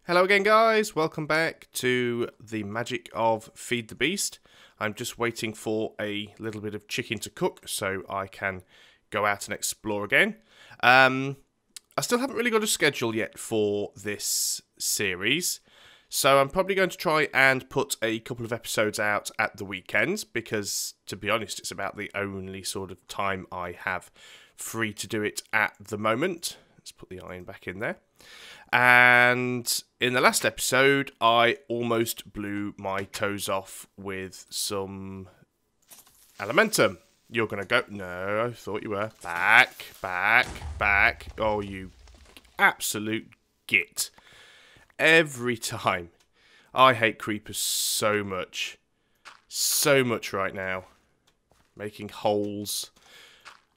Hello again guys, welcome back to the Magic of Feed the Beast. I'm just waiting for a little bit of chicken to cook so I can go out and explore again. I still haven't really got a schedule yet for this series, so I'm probably going to try and put a couple of episodes out at the weekends because, to be honest, it's about the only sort of time I have free to do it at the moment. Let's put the iron back in there. And in the last episode, I almost blew my toes off with some elementum. You're going to go... No, I thought you were. Back, back, back. Oh, you absolute git. Every time. I hate creepers so much. So much right now. Making holes.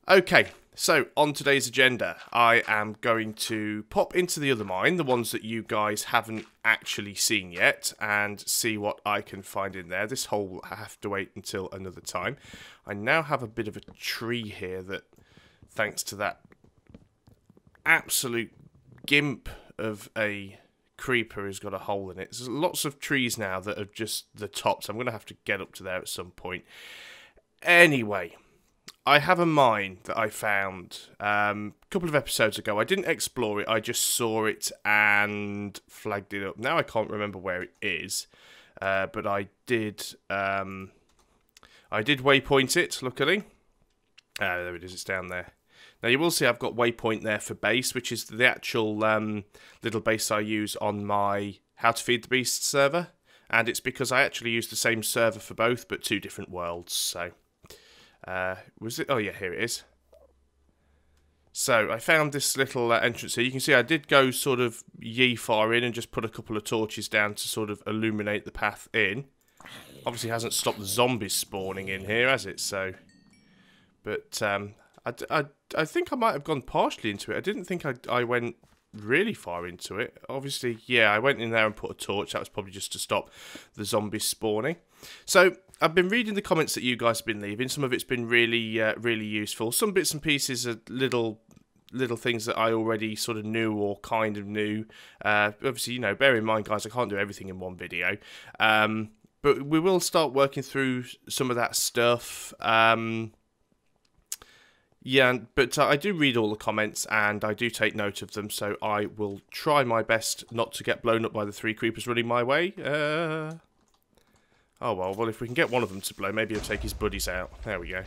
Okay. So, on today's agenda, I am going to pop into the other mine, the ones that you guys haven't actually seen yet, and see what I can find in there. This hole will have to wait until another time. I now have a bit of a tree here that, thanks to that absolute gimp of a creeper, has got a hole in it. There's lots of trees now that are just the tops. I'm going to have to get up to there at some point. Anyway... I have a mine that I found a couple of episodes ago. I didn't explore it, I just saw it and flagged it up. Now I can't remember where it is, but I did waypoint it, luckily. There it is, it's down there. Now you will see I've got waypoint there for base, which is the actual little base I use on my How to Feed the Beast server. And it's because I actually use the same server for both, but two different worlds, so... was it? Oh yeah, here it is. So I found this little entrance here. You can see I did go sort of yee far in and just put a couple of torches down to sort of illuminate the path in. Obviously hasn't stopped the zombies spawning in here, has it? So, but I think I might have gone partially into it. I didn't think I went really far into it. Obviously, yeah, I went in there and put a torch. That was probably just to stop the zombies spawning. So I've been reading the comments that you guys have been leaving. Some of it's been really, really useful. Some bits and pieces are little things that I already sort of knew or kind of knew. Obviously, you know, bear in mind, guys, I can't do everything in one video. But we will start working through some of that stuff. Yeah, but I do read all the comments and I do take note of them, so I will try my best not to get blown up by the 3 creepers running my way. Oh, well, if we can get one of them to blow, maybe he'll take his buddies out. There we go.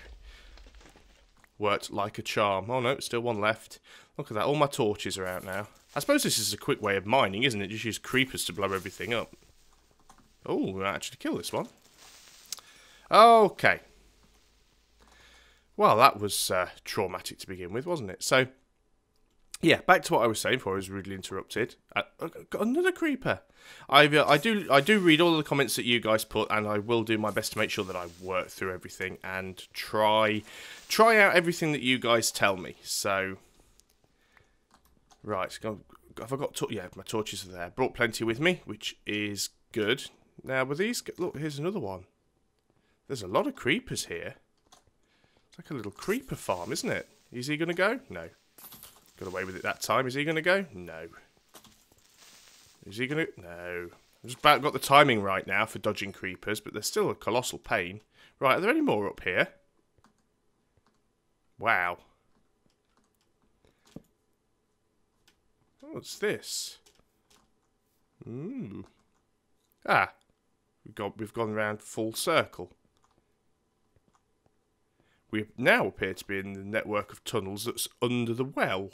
Worked like a charm. Oh, no, still one left. Look at that. All my torches are out now. I suppose this is a quick way of mining, isn't it? Just use creepers to blow everything up. Oh, we might actually kill this one. Okay. Well, that was traumatic to begin with, wasn't it? So, yeah, back to what I was saying before I was rudely interrupted. Got another creeper. I do read all the comments that you guys put, and I will do my best to make sure that I work through everything and try out everything that you guys tell me. So, right, have I got yeah, my torches are there. Brought plenty with me, which is good. Now, with these, look, here's another one. There's a lot of creepers here. It's like a little creeper farm, isn't it? Is he going to go? No. Got away with it that time. Is he going to go? No. Is he going to... No. I've just about got the timing right now for dodging creepers, but they're still a colossal pain. Right, are there any more up here? Wow. What's this? Ooh. Ah. We've gone around full circle. We now appear to be in the network of tunnels that's under the well,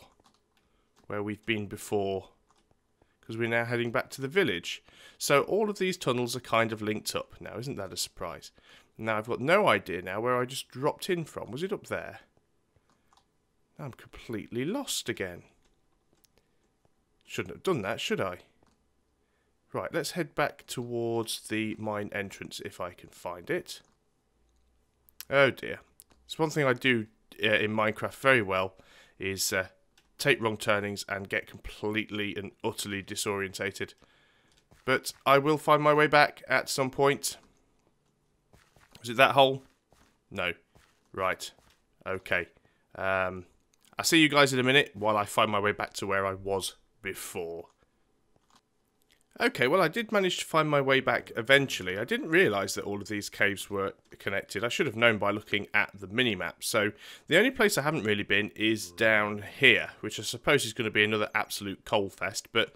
where we've been before, because we're now heading back to the village. So all of these tunnels are kind of linked up now, isn't that a surprise? Now I've got no idea now where I just dropped in from. Was it up there? I'm completely lost again. Shouldn't have done that, should I? Right, let's head back towards the mine entrance if I can find it. Oh dear. It's one thing I do in Minecraft very well is take wrong turnings and get completely and utterly disorientated. But I will find my way back at some point. Was it that hole? No. Right. Okay. I'll see you guys in a minute while I find my way back to where I was before. Okay, well I did manage to find my way back eventually. I didn't realise that all of these caves were connected. I should have known by looking at the mini-map. So the only place I haven't really been is down here, which I suppose is going to be another absolute coal fest, but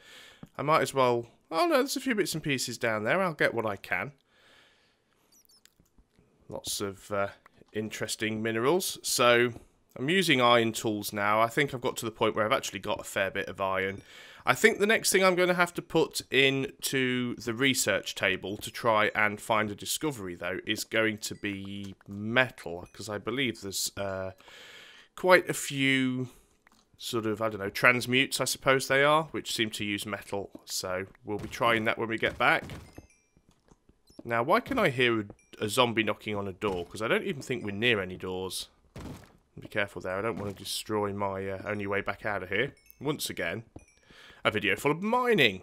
I might as well... Oh no, there's a few bits and pieces down there. I'll get what I can. Lots of interesting minerals. So I'm using iron tools now. I think I've got to the point where I've actually got a fair bit of iron. I think the next thing I'm going to have to put into the research table to try and find a discovery, though, is going to be metal, because I believe there's quite a few sort of, I don't know, transmutes, I suppose they are, which seem to use metal. So we'll be trying that when we get back. Now, why can I hear a zombie knocking on a door? Because I don't even think we're near any doors. Be careful there, I don't want to destroy my only way back out of here. Once again, a video full of mining.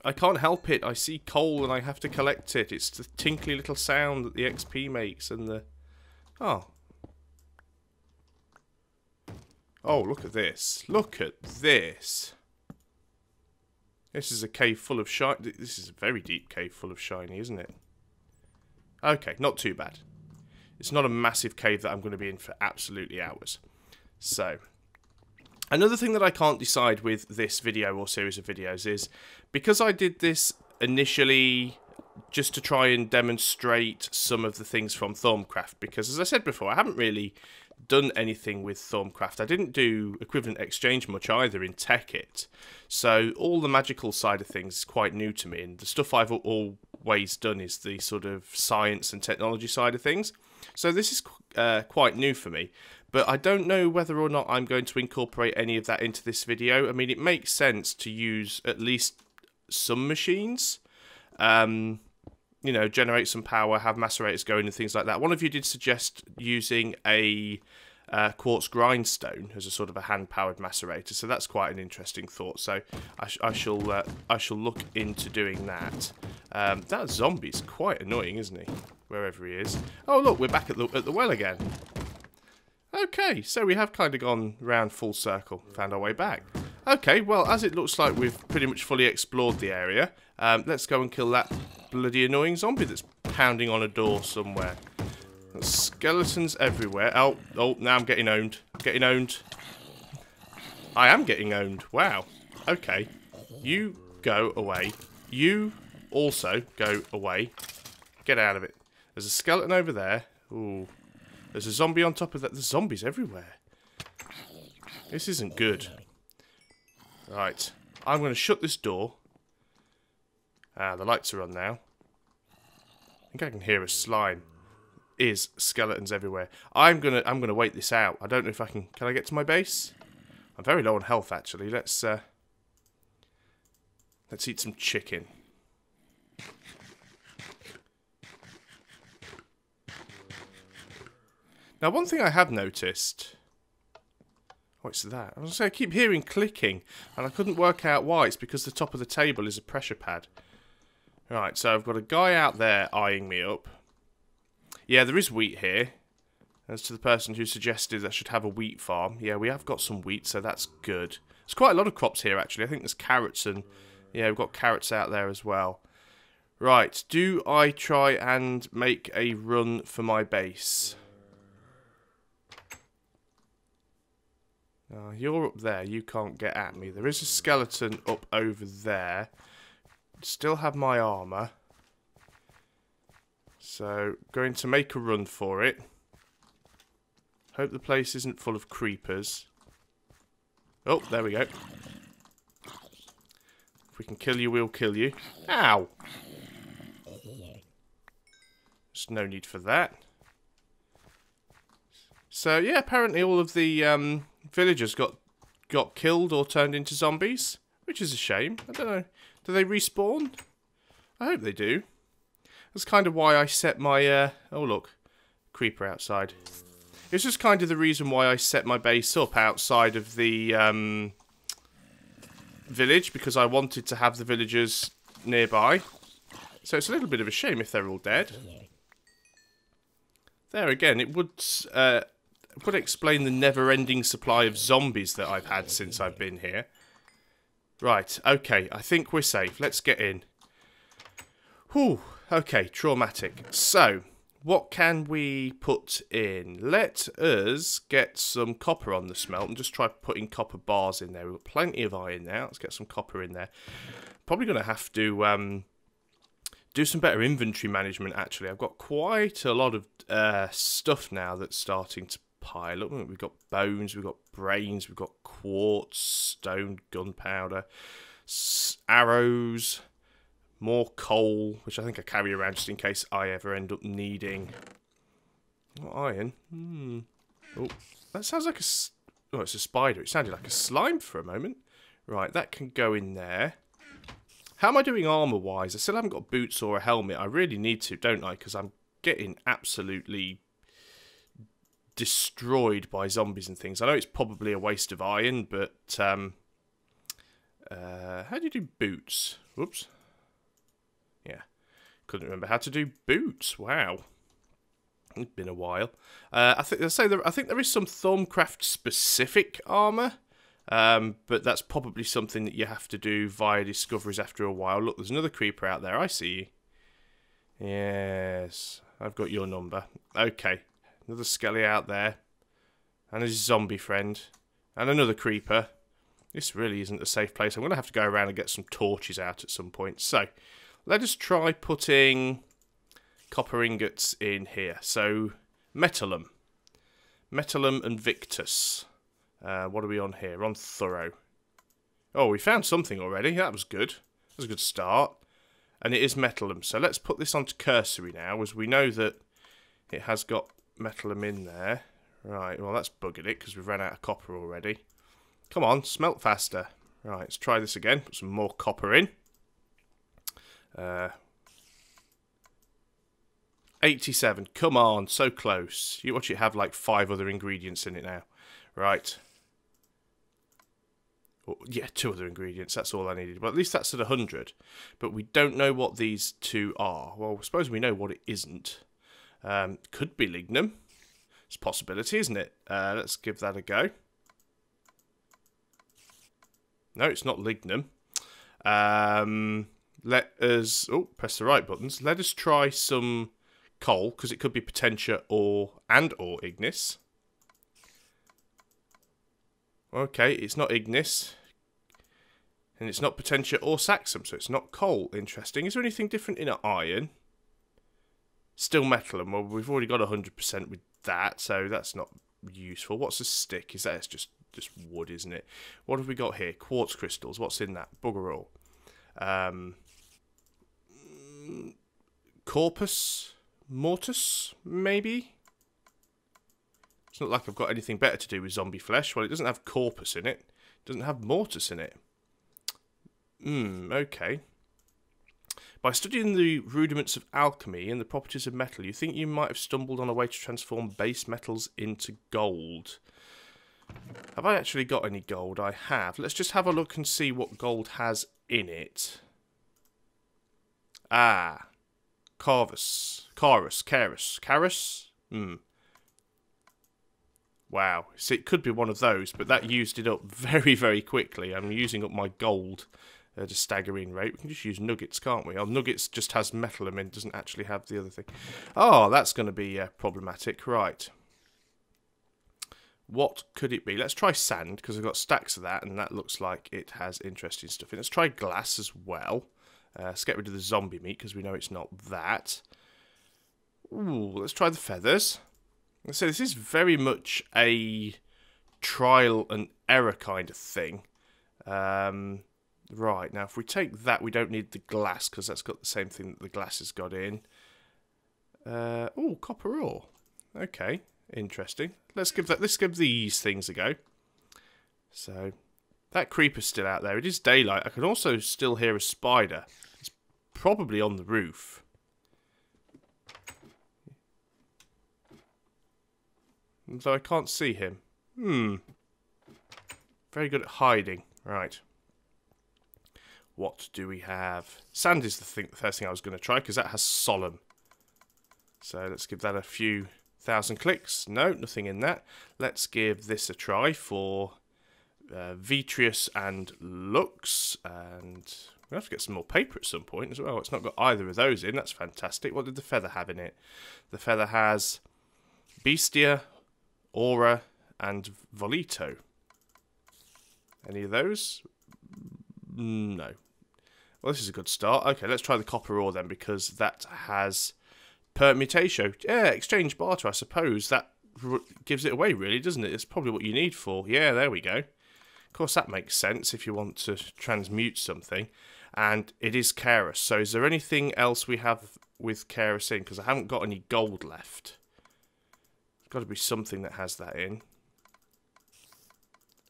I can't help it. I see coal and I have to collect it. It's the tinkly little sound that the XP makes and the... Oh. Oh, look at this. Look at this. This is a cave full of shiny... This is a very deep cave full of shiny, isn't it? Okay, not too bad. It's not a massive cave that I'm going to be in for absolutely hours. So... Another thing that I can't decide with this video or series of videos is, because I did this initially just to try and demonstrate some of the things from Thaumcraft, because as I said before, I haven't really done anything with Thaumcraft. I didn't do equivalent exchange much either in Tekkit, so all the magical side of things is quite new to me, and the stuff I've always done is the sort of science and technology side of things. So this is quite new for me. But I don't know whether or not I'm going to incorporate any of that into this video. I mean, it makes sense to use at least some machines. You know, generate some power, have macerators going and things like that. One of you did suggest using a quartz grindstone as a sort of a hand-powered macerator. So that's quite an interesting thought. So I shall look into doing that. That zombie's quite annoying, isn't he? Wherever he is. Oh, look, we're back at the well again. Okay, so we have kind of gone round full circle, found our way back. Okay, well, as it looks like we've pretty much fully explored the area, let's go and kill that bloody annoying zombie that's pounding on a door somewhere. There's skeletons everywhere. Oh, now I'm getting owned. Getting owned. I am getting owned. Wow. Okay. You go away. You also go away. Get out of it. There's a skeleton over there. Ooh. There's a zombie on top of that. There's zombies everywhere. This isn't good. Right. I'm going to shut this door. Ah, the lights are on now. I think I can hear a slime. Is skeletons everywhere. I'm gonna wait this out. I don't know if I can. Can I get to my base? I'm very low on health actually. Let's eat some chicken. Now, one thing I have noticed... What's that? I was going to say, I keep hearing clicking, and I couldn't work out why. It's because the top of the table is a pressure pad. Right, so I've got a guy out there eyeing me up. Yeah, there is wheat here. As to the person who suggested I should have a wheat farm. Yeah, we have got some wheat, so that's good. There's quite a lot of crops here, actually. I think there's carrots and... Yeah, we've got carrots out there as well. Right, do I try and make a run for my base? You're up there. You can't get at me. There is a skeleton up over there. Still have my armour. So, going to make a run for it. Hope the place isn't full of creepers. Oh, there we go. If we can kill you, we'll kill you. Ow! There's no need for that. So, yeah, apparently all of the villagers got killed or turned into zombies, which is a shame. I don't know. Do they respawn? I hope they do. That's kind of why I set my... oh, look. Creeper outside. It's just kind of the reason why I set my base up outside of the village, because I wanted to have the villagers nearby. So it's a little bit of a shame if they're all dead. There again, it would explain the never-ending supply of zombies that I've had since I've been here. Right, okay, I think we're safe. Let's get in. Whew, okay, traumatic. So, what can we put in? Let us get some copper on the smelt and just try putting copper bars in there. We've got plenty of iron now. Let's get some copper in there. Probably going to have to do some better inventory management, actually. I've got quite a lot of stuff now that's starting to pile up. We've got bones, we've got brains, we've got quartz, stone, gunpowder, arrows, more coal, which I think I carry around just in case I ever end up needing. What iron? Oh, that sounds like a... Oh, it's a spider. It sounded like a slime for a moment. Right, that can go in there. How am I doing armour-wise? I still haven't got boots or a helmet. I really need to, don't I? Because I'm getting absolutely destroyed by zombies and things. I know it's probably a waste of iron, but how do you do boots? Whoops. Yeah, couldn't remember how to do boots. Wow, it's been a while. I think there is some Thaumcraft specific armor, but that's probably something that you have to do via discoveries after a while. Look, there's another creeper out there. I see you. Yes, I've got your number. Okay. Another skelly out there. And a zombie friend. And another creeper. This really isn't a safe place. I'm going to have to go around and get some torches out at some point. So, let us try putting copper ingots in here. So, metallum. Metallum and Victus. What are we on here? We're on thorough. Oh, we found something already. That was good. That was a good start. And it is metallum. So, let's put this onto cursory now, as we know that it has got metallum in there. Right, well that's buggered it because we've run out of copper already. Come on, smelt faster. Right, let's try this again. Put some more copper in. 87. Come on, so close. You watch it have like 5 other ingredients in it now. Right. Oh, yeah, 2 other ingredients. That's all I needed. But at least that's at 100. But we don't know what these 2 are. Well, I suppose we know what it isn't. Could be lignum. It's a possibility, isn't it? Let's give that a go. No, it's not lignum. Let us... Oh, press the right buttons. Let us try some coal, because it could be potentia or ignis. Okay, it's not ignis. And it's not potentia or saxum, so it's not coal. Interesting. Is there anything different in iron? Still metallum. Well, we've already got 100% with that, so that's not useful. What's a stick? Is that it's just wood, isn't it? What have we got here? Quartz crystals. What's in that? Bugger all. Corpus mortis, maybe? It's not like I've got anything better to do with zombie flesh. Well, it doesn't have corpus in it. It doesn't have mortis in it. Okay. By studying the rudiments of alchemy and the properties of metal, you think you might have stumbled on a way to transform base metals into gold. Have I actually got any gold? I have. Let's just have a look and see what gold has in it. Ah. Carus. Wow. See, it could be one of those, but that used it up very, very quickly. I'm using up my gold at a staggering rate. We can just use nuggets, can't we? Oh, nuggets just has metal in it, doesn't actually have the other thing. Oh, that's going to be problematic. Right. What could it be? Let's try sand, because I've got stacks of that, and that looks like it has interesting stuff in it. Let's try glass as well. Let's get rid of the zombie meat, because we know it's not that. Ooh, let's try the feathers. So this is very much a trial and error kind of thing. Right, now if we take that, we don't need the glass, because that's got the same thing that the glass has got in. Oh, copper ore. Okay, interesting. Let's give these things a go. So, that creeper's still out there. It is daylight. I can also still hear a spider. It's probably on the roof. Though I can't see him. Very good at hiding. Right. What do we have? Sand is the first thing I was going to try, because that has solemn. So let's give that a few thousand clicks. No, nothing in that. Let's give this a try for Vitreous and Lux, and we'll have to get some more paper at some point as well. It's not got either of those in. That's fantastic. What did the feather have in it? The feather has Bestia, Aura, and Volito. Any of those? No. Well, this is a good start. Okay, let's try the copper ore then, because that has permutation. Yeah, exchange barter, I suppose. That gives it away, really, doesn't it? It's probably what you need for. Yeah, there we go. Of course, that makes sense if you want to transmute something. And it is Keras. So is there anything else we have with Keras in? Because I haven't got any gold left. There's got to be something that has that in.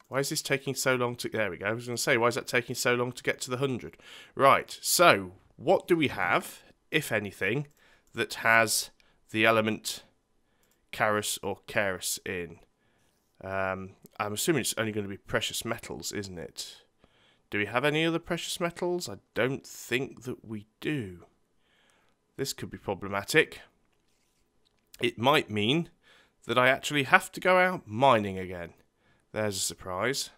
Why is this taking so long to... There we go. I was going to say, why is that taking so long to get to the 100? Right, so what do we have, if anything, that has the element Keras or Keras in? I'm assuming it's only going to be precious metals, isn't it? Do we have any other precious metals? I don't think that we do. This could be problematic. It might mean that I actually have to go out mining again. There's a surprise.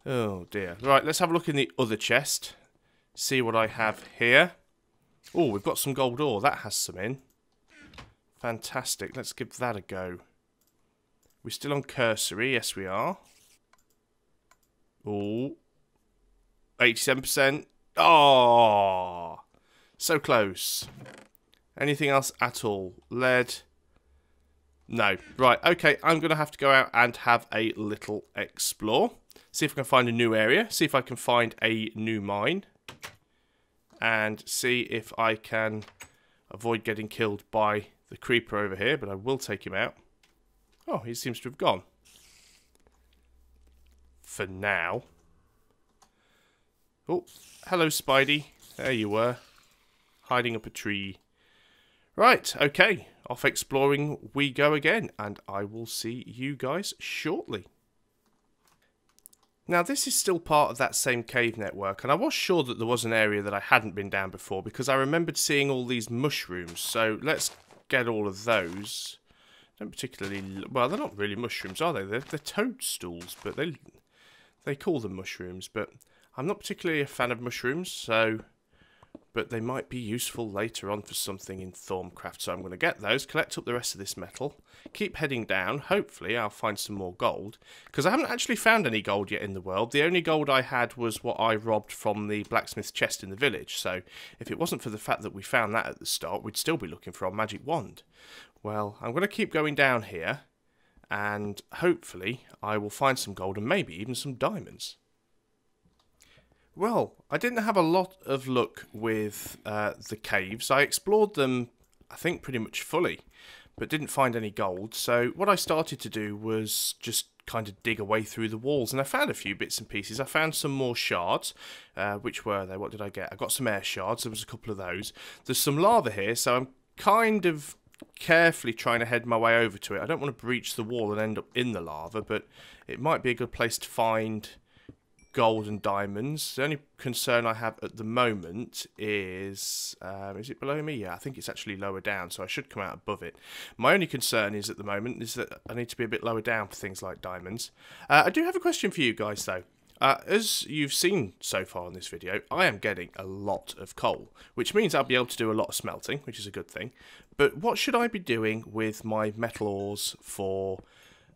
Oh dear. Right, let's have a look in the other chest. See what I have here. Oh, we've got some gold ore. That has some in. Fantastic. Let's give that a go. We're still on cursory. Yes, we are. Oh. 87%. Oh. So close. Anything else at all? Lead. No. Right, okay. I'm going to have to go out and have a little explore. See if I can find a new area. See if I can find a new mine. And see if I can avoid getting killed by the creeper over here. But I will take him out. Oh, he seems to have gone. For now. Oh, hello, Spidey. There you were. Hiding up a tree. Right, okay. Off exploring we go again. And I will see you guys shortly. Now, this is still part of that same cave network. And I was sure that there was an area that I hadn't been down before, because I remembered seeing all these mushrooms. So let's get all of those. Don't particularly... Well, they're not really mushrooms, are they? They're toadstools, but they call them mushrooms. But I'm not particularly a fan of mushrooms, so... But they might be useful later on for something in Thaumcraft. So I'm going to get those, collect up the rest of this metal, keep heading down. Hopefully I'll find some more gold, because I haven't actually found any gold yet in the world. The only gold I had was what I robbed from the blacksmith's chest in the village. So if it wasn't for the fact that we found that at the start, we'd still be looking for our magic wand. Well, I'm going to keep going down here, and hopefully I will find some gold and maybe even some diamonds. Well, I didn't have a lot of luck with the caves. I explored them, I think, pretty much fully, but didn't find any gold. So what I started to do was just kind of dig away through the walls, and I found a few bits and pieces. I found some more shards. Which were they? What did I get? I got some air shards. There was a couple of those. There's some lava here, so I'm kind of carefully trying to head my way over to it. I don't want to breach the wall and end up in the lava, but it might be a good place to find gold and diamonds. The only concern I have at the moment is it below me? Yeah, I think it's actually lower down, so I should come out above it. My only concern is at the moment is that I need to be a bit lower down for things like diamonds. I do have a question for you guys though. As you've seen so far in this video, I am getting a lot of coal, which means I'll be able to do a lot of smelting, which is a good thing. But what should I be doing with my metal ores for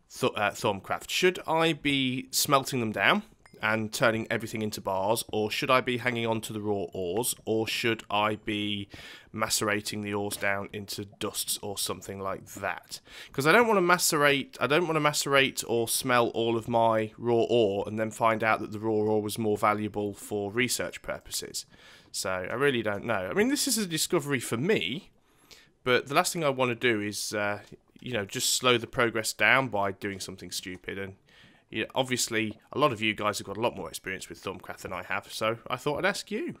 Thaumcraft? Should I be smelting them down and turning everything into bars, or should I be hanging on to the raw ores, or should I be macerating the ores down into dusts or something like that? Because I don't want to macerate or smelt all of my raw ore and then find out that the raw ore was more valuable for research purposes. So I really don't know. I mean, this is a discovery for me, but the last thing I want to do is you know, just slow the progress down by doing something stupid. And yeah, obviously, a lot of you guys have got a lot more experience with Thaumcraft than I have, so I thought I'd ask you.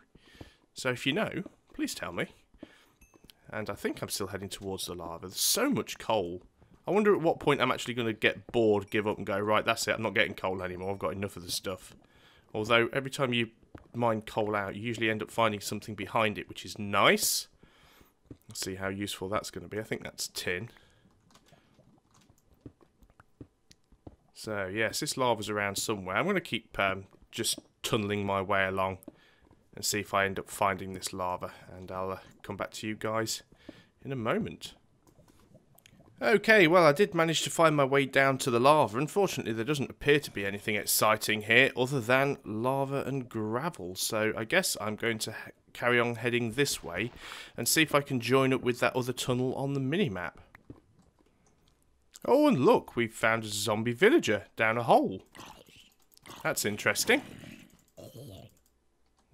So if you know, please tell me. And I think I'm still heading towards the lava. There's so much coal. I wonder at what point I'm actually going to get bored, give up and go, right, that's it, I'm not getting coal anymore, I've got enough of the stuff. Although, every time you mine coal out, you usually end up finding something behind it, which is nice. Let's see how useful that's going to be. I think that's tin. So, yes, this lava's around somewhere. I'm going to keep just tunneling my way along and see if I end up finding this lava. And I'll come back to you guys in a moment. Okay, well, I did manage to find my way down to the lava. Unfortunately, there doesn't appear to be anything exciting here other than lava and gravel. So I guess I'm going to carry on heading this way and see if I can join up with that other tunnel on the mini-map. Oh, and look, we've found a zombie villager down a hole. That's interesting. The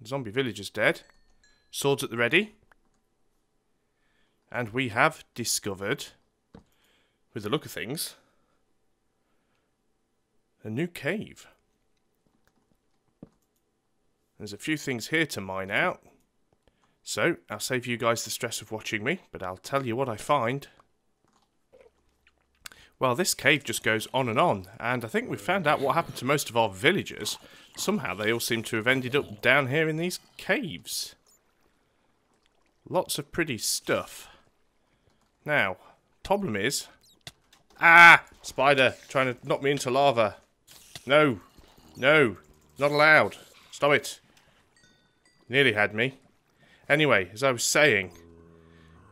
zombie villager's dead. Swords at the ready. And we have discovered, with the look of things, a new cave. There's a few things here to mine out. So, I'll save you guys the stress of watching me, but I'll tell you what I find. Well, this cave just goes on, and I think we've found out what happened to most of our villagers. Somehow they all seem to have ended up down here in these caves. Lots of pretty stuff. Now, problem is... Ah! Spider, trying to knock me into lava. No. No. Not allowed. Stop it. Nearly had me. Anyway, as I was saying...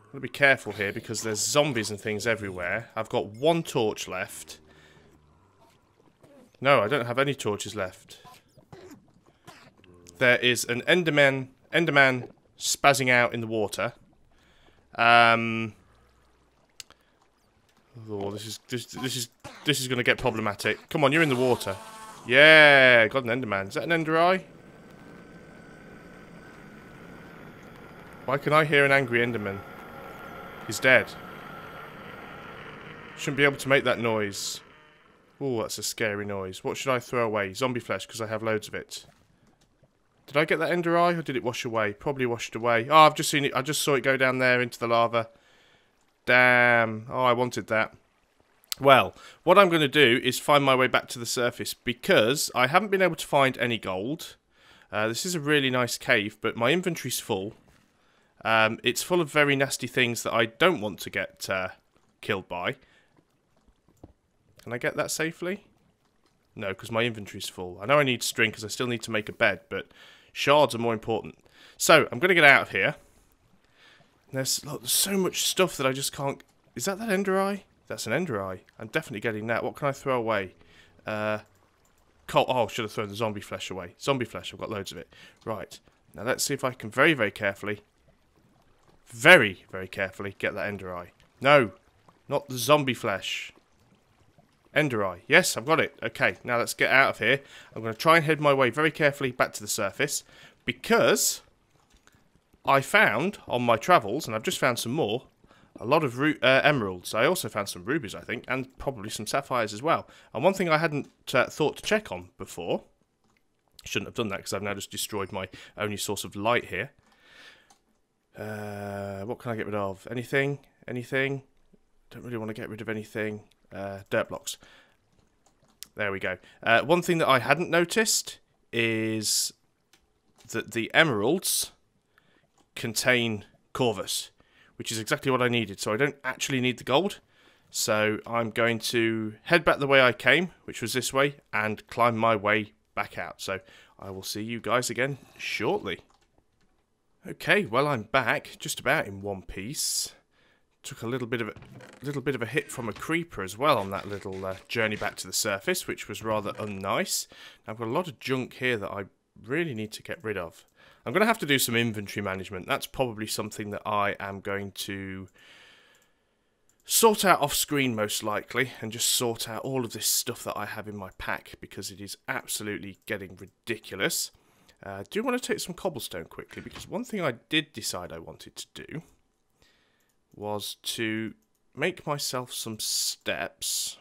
I'm going to be careful here because there's zombies and things everywhere. I've got one torch left. No, I don't have any torches left. There is an Enderman spazzing out in the water. Oh, this is going to get problematic. Come on, you're in the water. Yeah, got an Enderman. Is that an Ender Eye? Why can I hear an angry Enderman? He's dead. Shouldn't be able to make that noise. Oh, that's a scary noise. What should I throw away? Zombie flesh, because I have loads of it. Did I get that Ender Eye, or did it wash away? Probably washed away. Oh, I've just seen it. I just saw it go down there into the lava. Damn. Oh, I wanted that. Well, what I'm going to do is find my way back to the surface, because I haven't been able to find any gold. This is a really nice cave, but my inventory's full. It's full of very nasty things that I don't want to get killed by. Can I get that safely? No, because my inventory's full. I know I need string because I still need to make a bed, but shards are more important. So, I'm going to get out of here. There's so much stuff that I just can't... Is that Ender Eye? That's an Ender Eye. I'm definitely getting that. What can I throw away? Coal. Oh, should have thrown the zombie flesh away. Zombie flesh, I've got loads of it. Right. Now let's see if I can very, very carefully... Very, very carefully get that Ender Eye. No, not the zombie flesh. Ender Eye. Yes, I've got it. Okay, now let's get out of here. I'm going to try and head my way very carefully back to the surface, because I found on my travels, and I've just found some more, a lot of emeralds. I also found some rubies, I think, and probably some sapphires as well. And one thing I hadn't thought to check on before, shouldn't have done that because I've now just destroyed my only source of light here. What can I get rid of? Anything? Anything? Don't really want to get rid of anything. Dirt blocks. There we go. One thing that I hadn't noticed is that the emeralds contain Corvus, which is exactly what I needed. So I don't actually need the gold. So I'm going to head back the way I came, which was this way, and climb my way back out. So I will see you guys again shortly. Okay, well, I'm back, just about in one piece. Took a little bit of a hit from a creeper as well on that little journey back to the surface, which was rather unnice. I've got a lot of junk here that I really need to get rid of. I'm going to have to do some inventory management. That's probably something that I am going to sort out off screen most likely, and just sort out all of this stuff that I have in my pack, because it is absolutely getting ridiculous. I do want to take some cobblestone quickly, because one thing I did decide I wanted to do was to make myself some steps.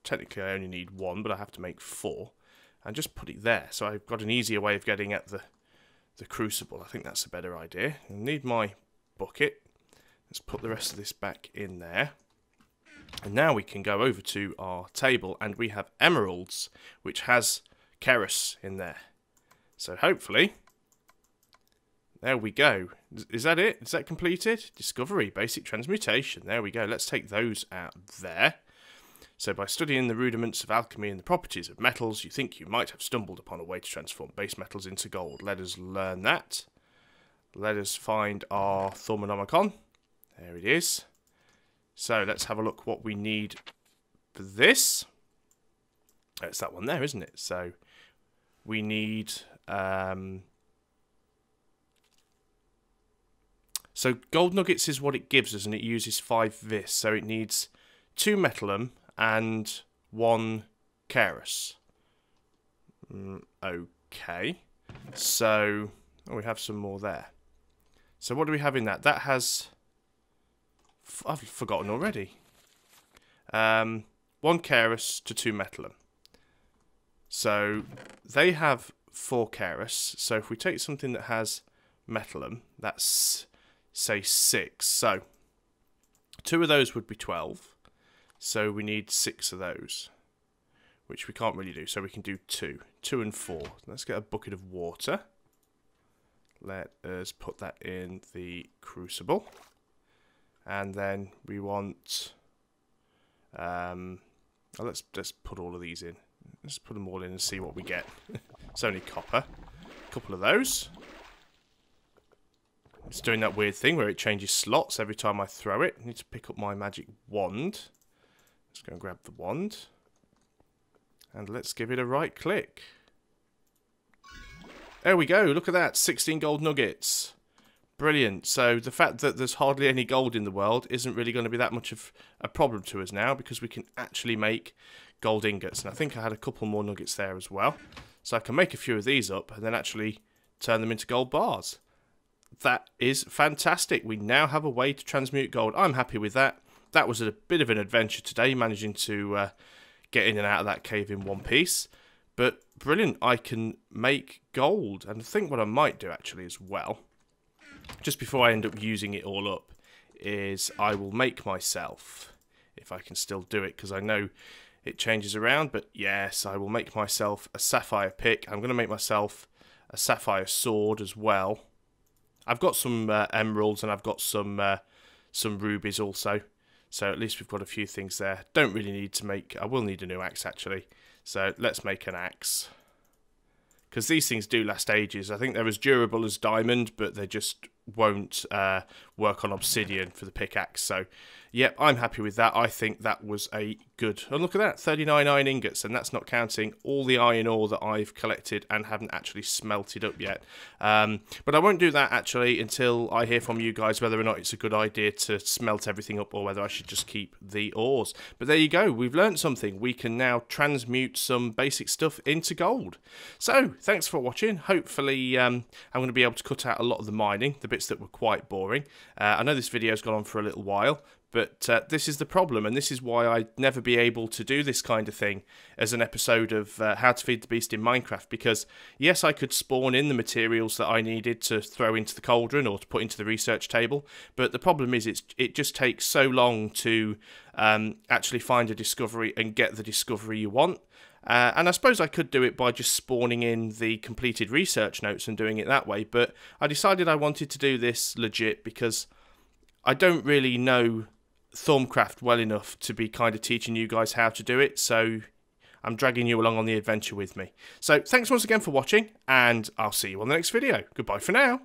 Technically I only need one, but I have to make 4, and just put it there. So I've got an easier way of getting at the crucible. I think that's a better idea. I need my bucket. Let's put the rest of this back in there. And now we can go over to our table, and we have emeralds, which has Keras in there. So hopefully, there we go. Is that it? Is that completed? Discovery, basic transmutation. There we go. Let's take those out there. So by studying the rudiments of alchemy and the properties of metals, you think you might have stumbled upon a way to transform base metals into gold. Let us learn that. Let us find our Thaumcraft. There it is. So let's have a look what we need for this. It's that one there, isn't it? So we need... So gold nuggets is what it gives us, and it uses 5 vis. So it needs 2 metallum and 1 Keras. Okay. So we have some more there. So what do we have in that? That has... I've forgotten already. 1 Keras to 2 metallum. So they have 4 Keras. So if we take something that has metallum, that's... say 6, so 2 of those would be 12, so we need 6 of those, which we can't really do, so we can do 2 and 4. Let's get a bucket of water. Let us put that in the crucible, and then we want let's put all of these in. Let's put them all in and see what we get. It's only copper. A couple of those. It's doing that weird thing where it changes slots every time I throw it. I need to pick up my magic wand. Let's go and grab the wand. And let's give it a right click. There we go. Look at that. 16 gold nuggets. Brilliant. So the fact that there's hardly any gold in the world isn't really going to be that much of a problem to us now, because we can actually make gold ingots. And I think I had a couple more nuggets there as well. So I can make a few of these up and then actually turn them into gold bars. That is fantastic. We now have a way to transmute gold. I'm happy with that. That was a bit of an adventure today, managing to get in and out of that cave in one piece. But brilliant, I can make gold. And I think what I might do actually as well, just before I end up using it all up, is I will make myself, if I can still do it, because I know it changes around, but yes, I will make myself a sapphire pick. I'm going to make myself a sapphire sword as well. I've got some emeralds and I've got some rubies also. So at least we've got a few things there. Don't really need to make... I will need a new axe actually. So let's make an axe. Because these things do last ages. I think they're as durable as diamond, but they just won't work on obsidian for the pickaxe. So, yep, I'm happy with that. I think that was a good... And look at that, 39 iron ingots, and that's not counting all the iron ore that I've collected and haven't actually smelted up yet. But I won't do that, actually, until I hear from you guys whether or not it's a good idea to smelt everything up or whether I should just keep the ores. But there you go. We've learned something. We can now transmute some basic stuff into gold. So, thanks for watching. Hopefully, I'm going to be able to cut out a lot of the mining, the bits that were quite boring. I know this video's gone on for a little while, but this is the problem, and this is why I'd never be able to do this kind of thing as an episode of How to Feed the Beast in Minecraft, because yes, I could spawn in the materials that I needed to throw into the cauldron or to put into the research table, but the problem is it just takes so long to actually find a discovery and get the discovery you want. And I suppose I could do it by just spawning in the completed research notes and doing it that way, but I decided I wanted to do this legit because I don't really know Thaumcraft well enough to be kind of teaching you guys how to do it, so I'm dragging you along on the adventure with me. So thanks once again for watching, and I'll see you on the next video. Goodbye for now.